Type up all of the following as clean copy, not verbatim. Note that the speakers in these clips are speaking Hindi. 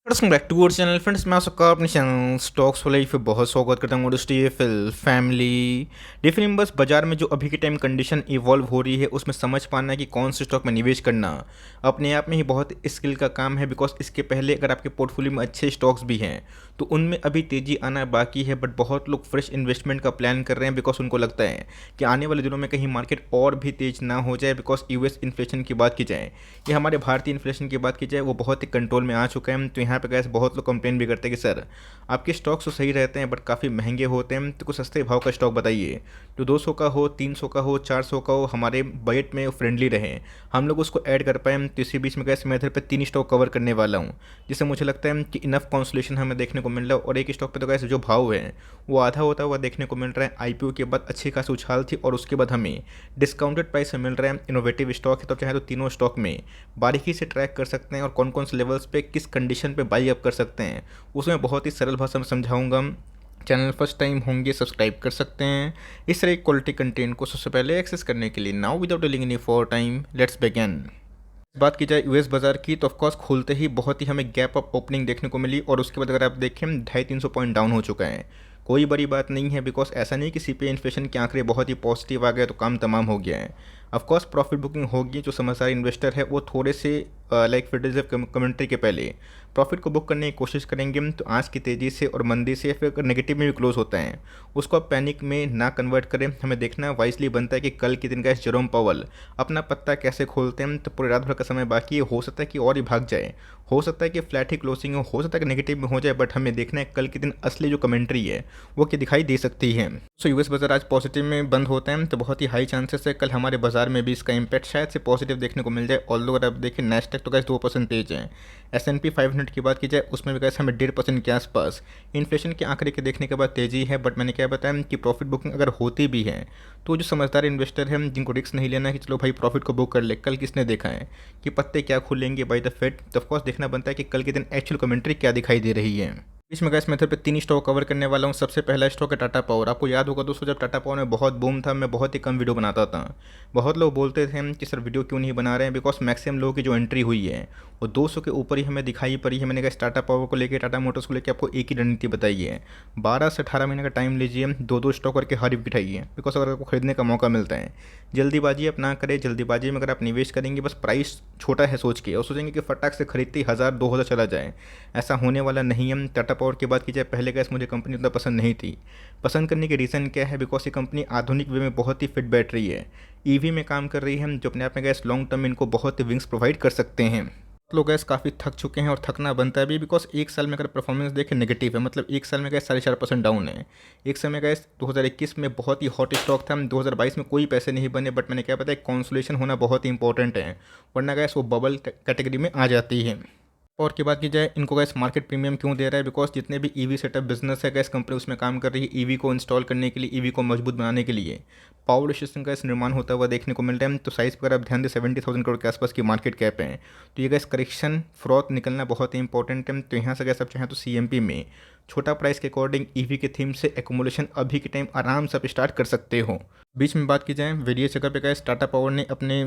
Welcome back to our channel friends. मैं आपका अपने चैनल स्टॉक्स वाले पे बहुत स्वागत करता हूँ। फिल फैमिली डिफरेंट बस बाजार में जो अभी के टाइम कंडीशन इवॉल्व हो रही है उसमें समझ पाना कि कौन से स्टॉक में निवेश करना अपने आप में ही बहुत स्किल का काम है। बिकॉज इसके पहले अगर आपके पोर्टफोलियो में अच्छे स्टॉक्स भी हैं तो उनमें अभी तेज़ी आना बाकी है। बट बहुत लोग फ्रेश इन्वेस्टमेंट का प्लान कर रहे हैं बिकॉज उनको लगता है कि आने वाले दिनों में कहीं मार्केट और भी तेज़ ना हो जाए। बिकॉज यूएस इन्फ्लेशन की बात की जाए या हमारे भारतीय इन्फ्लेशन की बात की जाए वो बहुत ही कंट्रोल में आ चुका है। तो यहाँ पे गैस बहुत लोग कंप्लेन भी करते हैं कि सर आपके स्टॉक्स तो सही रहते हैं बट काफ़ी महंगे होते हैं, तो कुछ सस्ते भाव का स्टॉक बताइए जो 200 का हो, 300 का हो, 400 का हो, हमारे बजट में फ्रेंडली रहे, हम लोग उसको ऐड कर पाए। तो इसी बीच में गैस मैं इधर पे 3 स्टॉक कवर करने वाला हूँ जिससे मुझे लगता है कि इनफ कॉन्सोलेशन हमें देखने को मिल रहा है। और एक स्टॉक पे तो गैस जो भाव है वो आधा होता हुआ देखने को मिल रहा है। आईपीओ के बाद अच्छी खासी उछाल थी और उसके बाद हमें डिस्काउंटेड प्राइस में मिल रहा है। इनोवेटिव स्टॉक है तो चाहे तो तीनों स्टॉक में बारीकी से ट्रैक कर सकते हैं और कौन कौन से लेवल्स पे किस कंडीशन पे बाई अप कर सकते हैं उसमें बहुत ही सरल भाषा में समझाऊंगा। चैनल फर्स्ट टाइम होंगे सब्सक्राइब कर सकते हैं इस तरह क्वालिटी कंटेंट को सबसे पहले एक्सेस करने के लिए। Now without delaying any for time let's begin. बात की जाए यूएस बाजार की तो ऑफकोर्स खोलते ही बहुत ही हमें गैप अप ओपनिंग देखने को मिली और उसके बाद अगर आप देखें 250-300 पॉइंट डाउन हो चुका है। कोई बड़ी बात नहीं है बिकॉज ऐसा नहीं कि सीपीआई इन्फ्लेशन के आंकड़े बहुत ही पॉजिटिव आ गए तो काम तमाम हो गया है। ऑफकोर्स प्रॉफिट बुकिंग होगी, जो समझदार इन्वेस्टर है वो थोड़े से लाइक फेडरलिज्म कमेंट्री के पहले प्रॉफिट को बुक करने की कोशिश करेंगे। तो आज की तेज़ी से और मंदी से फिर नेगेटिव में भी क्लोज होता है उसको आप पैनिक में ना कन्वर्ट करें। हमें देखना वाइसली बनता है कि कल के दिन का जेरोम पावल अपना पत्ता कैसे खोलते हैं। तो पूरे रात भर का समय बाकी है, हो सकता है कि और ही भाग जाए, हो सकता है कि फ्लैट ही क्लोजिंग हो सकता है कि नेगेटिव में हो जाए। बट हमें देखना है कल के दिन असली जो कमेंट्री है वो क्या दिखाई दे सकती है। सो यूएस बाजार आज पॉजिटिव में बंद होते हैं तो बहुत ही हाई चांसेस है कल हमारे बाजार में भी इसका इंपैक्ट शायद से पॉजिटिव देखने को मिल जाए। ऑल्दो अगर आप देखें नेस्डैक तो गैस 2% तेज है। S&P 500 की बात की जाए उसमें भी गैस हमें 1.5% के आसपास इन्फ्लेशन के आंकड़े के देखने के बाद तेजी है। बट मैंने क्या बताया कि प्रॉफिट बुकिंग अगर होती भी है तो जो समझदार इन्वेस्टर हैं जिनको रिस्क नहीं लेना है कि चलो भाई प्रॉफिट को बुक कर ले, कल किसने देखा है कि पत्ते क्या खुलेंगे बाय द फेड। तो ऑफकोर्स देखना बनता है कि कल के दिन एक्चुअल कमेंट्री क्या दिखाई दे रही है। इस में गैस मेथड पे 3 स्टॉक कवर करने वाला हूँ। सबसे पहला स्टॉक है टाटा पावर। आपको याद होगा दोस्तों जब टाटा पावर में बहुत बूम था मैं बहुत ही कम वीडियो बनाता था। बहुत लोग बोलते थे कि सर वीडियो क्यों नहीं बना रहे हैं, बिकॉज मैक्सिमम लोगों की जो एंट्री हुई है वो 200 के ऊपर ही हमें दिखाई पड़ी है। मैंने कहा टाटा पावर को लेकर, टाटा मोटर्स को लेकर आपको एक ही रणनीति बताई है, 12 से 18 महीने का टाइम लीजिए, 2-2 स्टॉक करके हर वीक उठाइए। बिकॉज अगर आपको खरीदने का मौका मिलता है जल्दीबाजी आप ना करें। जल्दीबाजी में अगर आप निवेश करेंगे बस प्राइस छोटा है सोच के और सोचेंगे कि फटाक से खरीदते ही 1000-2000 चला जाए, ऐसा होने वाला नहीं है। टाटा पावर की बात की जाए पहले गैस मुझे कंपनी उतना पसंद नहीं थी। पसंद करने के रीज़न क्या है, बिकॉज ये कंपनी आधुनिक वे में बहुत ही फिट बैटरी है, ईवी में काम कर रही है जो अपने आप में गैस लॉन्ग टर्म इनको बहुत ही विंग्स प्रोवाइड कर सकते हैं। लोग गैस काफ़ी थक चुके हैं और थकना बनता है भी, बिकॉज एक साल में अगर परफॉर्मेंस देखें नेगेटिव है, मतलब एक साल में गैस 4.5% डाउन है। एक समय गैस 2021 में बहुत ही हॉट स्टॉक था, 2022 में कोई पैसे नहीं बने। बट मैंने क्या पता है कॉन्सोलेशन होना बहुत ही इंपॉर्टेंट है, वरना गैस वो बबल कैटेगरी में आ जाती है। और की बात की जाए इनको गैस मार्केट प्रीमियम क्यों दे रहा है, बिकॉज जितने भी ईवी सेटअप बिजनेस है गैस कंपनी उसमें काम कर रही है ईवी को इंस्टॉल करने के लिए, ईवी को मजबूत बनाने के लिए पावर स्टेशन का इस निर्माण होता हुआ देखने को मिल रहा है। तो साइज़ पर आप ध्यान दें 70,000 करोड़ के आसपास की मार्केट कैप है। तो ये गैस करेक्शन फ्रॉथ निकलना बहुत ही इंपॉर्टेंट है। तो यहाँ से गैस आप चाहें तो CMP में छोटा प्राइस के अकॉर्डिंग ईवी के थीम से एकोमोलेशन अभी के टाइम आराम से आप स्टार्ट कर सकते हो। बीच में बात की जाए वेरियस जगह पे गैस टाटा पावर ने अपने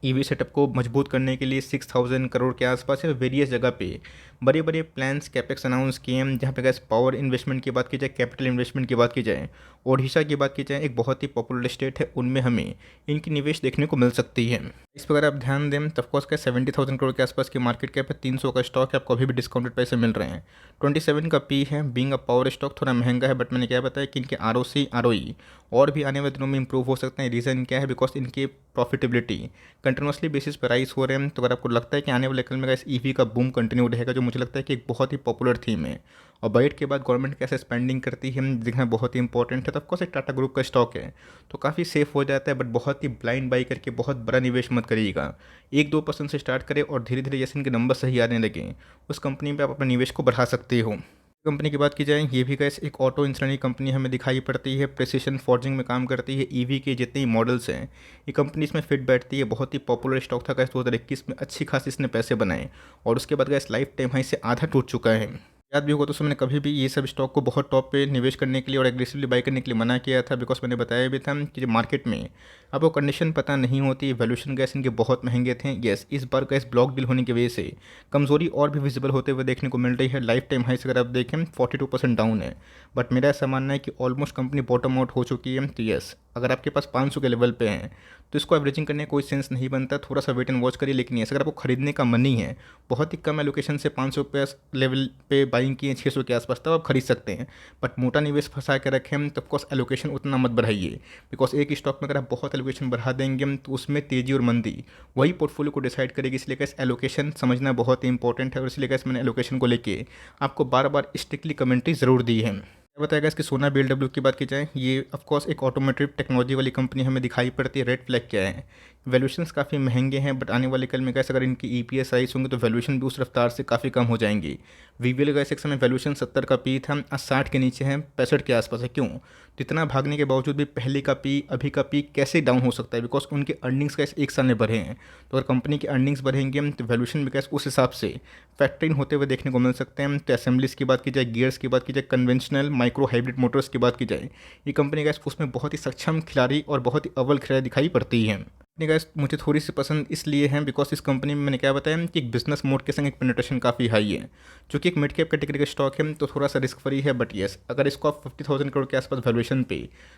ईवी सेटअप को मजबूत करने के लिए 6000 करोड़ के आसपास है वेरियस जगह पे बड़े बड़े प्लान्स कैपेक्स अनाउंस किए हैं। जहाँ पे गैस पावर इन्वेस्टमेंट की बात की जाए, कैपिटल इन्वेस्टमेंट की बात की जाए, ओडिशा की बात की जाए, एक बहुत ही पॉपुलर स्टेट है, उनमें हमें इनकी निवेश देखने को मिल सकती है। इस पर अगर आप ध्यान दें तो ऑफकोर्स का 70,000 करोड़ के आसपास की मार्केट कैप है, 300 का स्टॉक है, आपको अभी भी डिस्काउंटेड पैसे मिल रहे हैं। 27 का पी है। बीइंग अ पावर स्टॉक थोड़ा महंगा है, बट मैंने क्या बताया कि इनके ROC ROE और भी आने वाले दिनों में इंप्रूव हो सकते हैं। रीज़न क्या है, बिकॉज इनकी प्रॉफिटेबिलिटी कंटिन्यूसली बेसिस पर राइज हो रहे हैं। तो अगर आपको लगता है कि आने वाले कल में इस ईवी का बूम कंटिन्यू रहेगा, जो मुझे लगता है कि एक बहुत ही पॉपुलर थीम है, और बजट के बाद गवर्नमेंट कैसे स्पेंडिंग करती है देखना बहुत ही इंपॉर्टेंट है। तो ऑफकोर्स एक टाटा ग्रुप का स्टॉक है तो काफ़ी सेफ हो जाता है। बट बहुत ही ब्लाइंड बाई करके बहुत बड़ा निवेश मत करिएगा, 1-2% से स्टार्ट करें और धीरे धीरे जैसे इनके नंबर सही आने लगे उस कंपनी में आप अपने निवेश को बढ़ा सकते हो। कंपनी की बात की जाए ये भी गैस एक ऑटो इंश्रेणी कंपनी हमें दिखाई पड़ती है, प्रिसिशन फॉर्जिंग में काम करती है। ईवी के जितने मॉडल्स हैं ये कंपनी इसमें फिट बैठती है। बहुत ही पॉपुलर स्टॉक था गैस 2021 में, अच्छी खासी इसने पैसे बनाए और उसके बाद गैस लाइफ टाइम हाई से आधा टूट चुका है। याद भी होगा तो मैंने कभी भी ये सब स्टॉक को बहुत टॉप पे निवेश करने के लिए और एग्रेसिवली बाई करने के लिए मना किया था, बिकॉज मैंने बताया भी था कि जो मार्केट में आपको कंडीशन पता नहीं होती, वैल्यूएशन गैस इनके बहुत महंगे थे। यस, इस बार गैस ब्लॉक डील होने की वजह से कमजोरी और भी विजिबल होते हुए देखने को मिल रही है। लाइफ टाइम हाइस अगर आप देखें 42% डाउन है, बट मेरा ऐसा मानना है कि ऑलमोस्ट कंपनी बॉटम आउट हो चुकी है। तो यस, अगर आपके पास 500 के लेवल पे हैं तो इसको एवरेजिंग करने का कोई सेंस नहीं बनता, थोड़ा सा वेट एंड वॉच करिए। लेकिन यस, अगर आपको खरीदने का मन नहीं है, बहुत ही कम एलोकेशन से 500 पे लेवल पे बाइंग किए 600 के आसपास, तब आप खरीद सकते हैं। बट मोटा निवेश फंसा के रखें तो ऑफकोर्स एलोकेशन उतना मत बढ़ाइए, बिकॉज एक स्टॉक में अगर आप बहुत एलोकेशन बढ़ा देंगे तो उसमें तेजी और मंदी वही पोर्टफोलियो को डिसाइड करेगी। इसलिए कैसे एलोकेशन समझना बहुत ही इंपॉर्टेंट है, और इसलिए कैसे मैंने एलोकेशन को लेके आपको बार बार स्ट्रिक्टली कमेंट्री ज़रूर दी है। क्या बताएगा इसकी सोना बीएलडब्ल्यू की बात की जाए, ये ऑफकोर्स एक ऑटोमोटिव टेक्नोलॉजी वाली कंपनी हमें दिखाई पड़ती है। रेड फ्लैग क्या है, वैल्यूएशंस काफ़ी महंगे हैं, बट आने वाले कल में कैसे अगर इनकी ईपीएस राइज होंगे तो वैल्यूएशन भी उस रफ्तार से काफ़ी कम हो जाएंगी। वीवीएल का एक समय वैल्यूएशन 70 का पी था, आज 60 के नीचे है, 65 के आसपास है। क्यों? तो इतना भागने के बावजूद भी पहले का पी अभी का पी कैसे डाउन हो सकता है? बिकॉज उनके अर्निंग्स कैसे एक साल में बढ़े हैं, तो अगर कंपनी के अर्निंग्स बढ़ेंगे तो वैल्यूएशन भी कैसे उस हिसाब से फैक्टरिंग होते हुए देखने को मिल सकते हैं। तो असेंबलीज की बात की जाए, गियर्स की बात की जाए, कन्वेंशनल माइक्रो हाइब्रिड मोटर्स की बात की जाए, ये कंपनी का उसमें बहुत ही सक्षम खिलाड़ी और बहुत ही अव्वल खिलाड़ी दिखाई पड़ती है। गाइस मुझे थोड़ी सी पसंद इसलिए है बिकॉज इस कंपनी में मैंने क्या बताया कि एक बिजनेस मोड के संग एक पेनिट्रेशन काफ़ी हाई है, जो कि एक मिड कैप कैटेगरी का स्टॉक है, तो थोड़ा सा रिस्क फ्री है। बट येस, अगर इसको आप 50,000 करोड़ के आसपास वैल्यूएशन पे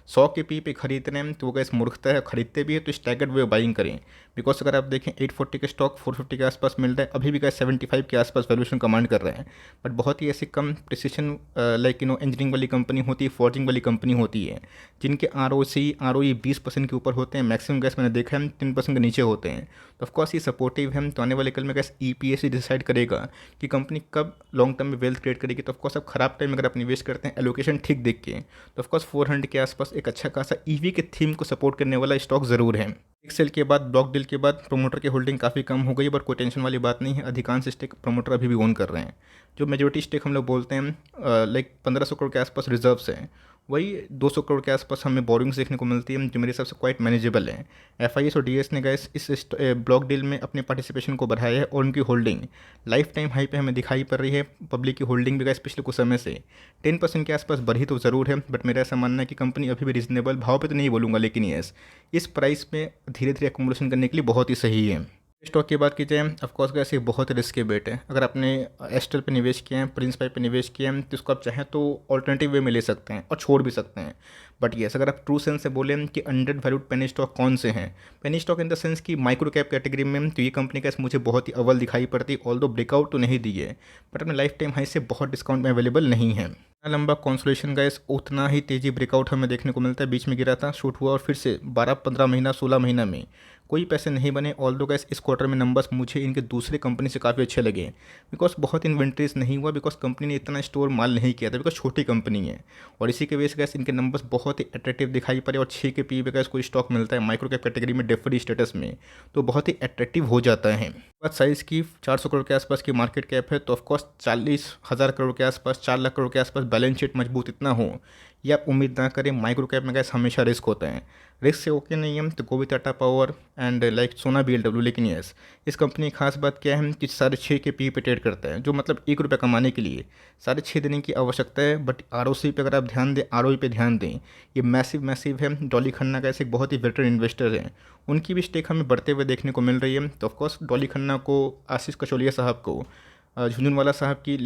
100 के पी पे खरीद रहे हैं तो वो गैस मूर्खता है। खरीदते भी है तो स्टैगर्ड वे बाइंग करें, बिकॉज अगर आप देखें 840 के स्टॉक 450 के आसपास मिल रहा है, अभी भी गैस 75 के आसपास वैल्यूएशन कमांड कर रहे हैं। बट बहुत ही ऐसी कम प्रिसिशन लाइक इंजीनियरिंग वाली कंपनी होती है, फॉर्जिंग वाली कंपनी होती है, जिनके आरओई 20% के ऊपर होते हैं, मैक्सिमम गैस मैंने देखा है 3% के नीचे होते हैं। तो ऑफकोर्स ये सपोर्टिव है। तो आने वाले कल में गैस ईपीएस ही डिसाइड करेगा कि कंपनी कब लॉन्ग टर्म में वेल्थ क्रिएट करेगी। तो ऑफकोर्स अब खराब टाइम में अगर आप निवेश करते हैं एलोकेशन ठीक देख के, तो ऑफकोर्स 400 के आसपास एक अच्छा खासा ईवी के थीम को सपोर्ट करने वाला स्टॉक ज़रूर है। एक सेल के बाद ब्लॉक डील के बाद प्रोमोटर की होल्डिंग काफ़ी कम हो गई, बट कोई टेंशन वाली बात नहीं है। अधिकांश स्टेक प्रोमोटर अभी भी ओन कर रहे हैं। जो मेजोरिटी स्टेक हम लोग बोलते हैं लाइक 1500 करोड़ के आसपास रिजर्व्स हैं, वही 200 करोड़ के आसपास हमें बोरिंग्स देखने को मिलती है, जो मेरे हिसाब से क्वाइट मैनेजेबल है। एफआईएस और डीएस ने गैस इस ब्लॉक डील में अपने पार्टिसिपेशन को बढ़ाया है, और उनकी होल्डिंग लाइफ टाइम हाई पे हमें दिखाई पड़ रही है। पब्लिक की होल्डिंग भी गैस पिछले कुछ समय से 10% के आसपास बढ़ी तो ज़रूर है, बट मेरा ऐसा मानना है कि कंपनी अभी भी रिजनेबल भाव पे तो नहीं बोलूँगा, लेकिन यस, इस प्राइस में धीरे धीरे एकोमोडेशन करने के लिए बहुत ही सही है। स्टॉक की बात की जाए, ऑफकोर्स गैस ये बहुत रिस्की बेट है। अगर आपने एस्टेल पे निवेश किया है, प्रिंस पाइप पे निवेश किया है, तो इसको आप चाहें तो ऑल्टरनेटिव वे में ले सकते हैं और छोड़ भी सकते हैं। बट येस, अगर आप ट्रू सेंस से बोलें कि अंडर वैल्यूड पेनी स्टॉक कौन से हैं, penny stock in the sense कि माइक्रो कैप कैटेगरी में, तो ये कंपनी का मुझे बहुत ही अव्वल दिखाई पड़ती है। ऑल्दो ब्रेकआउट तो नहीं दी है, बट अपने लाइफ टाइम हाई से बहुत डिस्काउंट में अवेलेबल नहीं है। जितना लंबा कॉन्सोलेशन गैस उतना ही तेज़ी ब्रेकआउट हमें देखने को मिलता है। बीच में गिरा था, शूट हुआ, और फिर से 12-15 महीना 16 महीना में कोई पैसे नहीं बने। ऑल्दो गैस इस क्वार्टर में नंबर्स मुझे इनके दूसरे कंपनी से काफ़ी अच्छे लगे, बिकॉज बहुत इन्वेंट्रीज नहीं हुआ, बिकॉज कंपनी ने इतना स्टोर माल नहीं किया था, बिकॉज छोटी कंपनी है, और इसी के वजह से गैस इनके नंबर्स बहुत ही अट्रैक्टिव दिखाई पड़े। और 6 के पी पे गैस कोई स्टॉक मिलता है माइक्रो कैप कैटेगरी में डेफरी स्टेटस में, तो बहुत ही अट्रैक्टिव हो जाता है। बात साइज़ की, 400 करोड़ के आसपास की मार्केट कैप है, तो ऑफकोर्स 40,000 करोड़ के आसपास, 4 लाख करोड़ के आसपास बैलेंस शीट मजबूत इतना हो, ये आप उम्मीद ना करें। माइक्रो कैप में गैस हमेशा रिस्क होता है, रिस्क से ओके नहीं है तो गोभी टाटा पावर एंड लाइक सोना बीएलडब्ल्यू। लेकिन यस, इस कंपनी की खास बात क्या है कि 6.5 के पी पे ट्रेड करता है, जो मतलब ₹1 कमाने के लिए 6.5 देने की आवश्यकता है। बट आरओसी पे अगर आप ध्यान दें, आरओई पे ध्यान दें, ये मैसिव है। डॉली खन्ना का ऐसे एक बहुत ही वेटरन इन्वेस्टर हैं, उनकी भी स्टेक हमें बढ़ते हुए देखने को मिल रही है। तो ऑफकोर्स डॉली खन्ना को, आशीष कचौलिया साहब को, झुनझुनवाला साहब की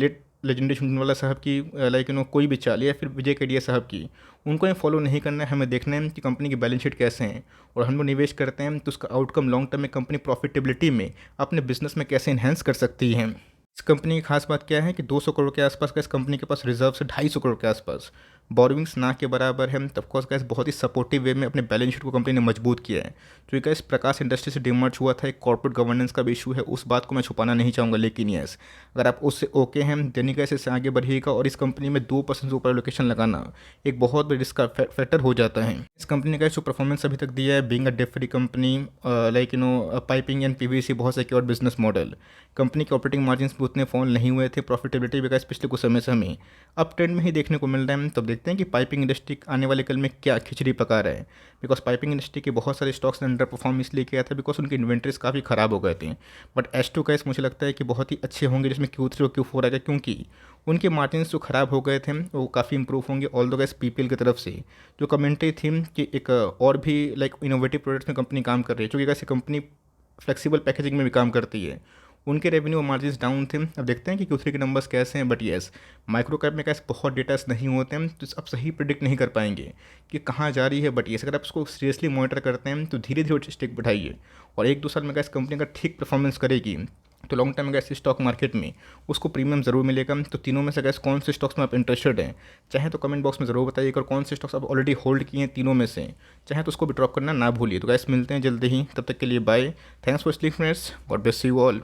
लेजेंडरी झुनझुनवाला साहब की लाइक कोई भी चाल, या फिर विजय केडिया साहब की, उनको हमें फॉलो नहीं करना है। हमें देखना है कि कंपनी की बैलेंस शीट कैसे हैं, और हम लोग निवेश करते हैं तो उसका आउटकम लॉन्ग टर्म में कंपनी प्रॉफिटेबिलिटी में अपने बिजनेस में कैसे इन्हेंस कर सकती है। इस कंपनी की खास बात क्या है कि 200 करोड़ के आसपास का इस कंपनी के पास रिजर्व से 250 करोड़ के आसपास, बोरोविंग्स ना के बराबर है। तब कोर्स गैस बहुत ही सपोर्टिव वे में अपने बैलेंस शीट को कंपनी ने मजबूत किया है। तो गैस प्रकाश इंडस्ट्री से डिमर्ज हुआ था, एक कॉर्पोरेट गवर्नेंस का भी इशू है, उस बात को मैं छुपाना नहीं चाहूँगा। लेकिन यस, अगर आप उससे ओके हैं, देनी गैस इससे आगे बढ़िएगा, और इस कंपनी में 2% से ऊपर लोकेशन लगाना एक बहुत बड़ी रिस्क का फैक्टर हो जाता है। इस कंपनी का जो परफॉर्मेंस अभी तक दिया है, being a debt free company, like piping and PVC बहुत सिक्योर बिजनेस मॉडल, कंपनी के ऑपरेटिंग मार्जिन उतने फॉल नहीं हुए थे, प्रॉफिटेबिलिटी भी गैस पिछले कुछ समय से हमें अप ट्रेंड में ही देखने को मिल रहा है। तब देखते हैं कि पाइपिंग इंडस्ट्री आने वाले कल में क्या खिचड़ी पका रहा है, बिकॉज पाइपिंग इंडस्ट्री के बहुत सारे स्टॉक्स ने अंडर परफॉर्म इसलिए किया था बिकॉज उनकी इन्वेंट्रीज काफ़ी ख़राब हो गए थे। बट H2 गैस मुझे लगता है कि बहुत ही अच्छे होंगे, जिसमें Q3 और Q4 आएगा, क्योंकि उनके मार्जिन्स जो ख़राब हो गए थे वो काफ़ी इंप्रूव होंगे। ऑल दो गैस पीपीएल की तरफ से जो कमेंट्री थी कि एक और भी लाइक इनोवेटिव प्रोडक्ट्स में कंपनी काम कर रही है, क्योंकि कैसे कंपनी फ्लेक्सिबल पैकेजिंग में भी काम करती है, उनके रेवेन्यू मार्जिन्स डाउन थे। अब देखते हैं कि Q3 के नंबर्स कैसे हैं। बट येस, माइक्रो कैप में कैसे बहुत डेटास नहीं होते हैं, तो आप सही प्रिडिक्ट नहीं कर पाएंगे कि कहाँ जा रही है। बट येस, अगर आप उसको सीरियसली मॉनिटर करते हैं तो धीरे धीरे स्टेक बढ़ाइए, और 1-2 साल में कैसे कंपनी अगर ठीक परफॉर्मेंस करेगी तो long term gas stock market में उसको प्रीमियम ज़रूर मिलेगा। तो तीनों में से गैस कौन से स्टॉक्स में आप इंटरेस्टेड हैं, चाहे तो कमेंट बॉक्स में ज़रूर बताइएगा, और कौन से स्टॉक्स आप ऑलरेडी होल्ड किए हैं तीनों में से, चाहे तो उसको भी ड्रॉप करना ना भूलिए। तो गैस मिलते हैं जल्दी ही, तब तक के लिए bye. Thanks for listening friends, God bless you all.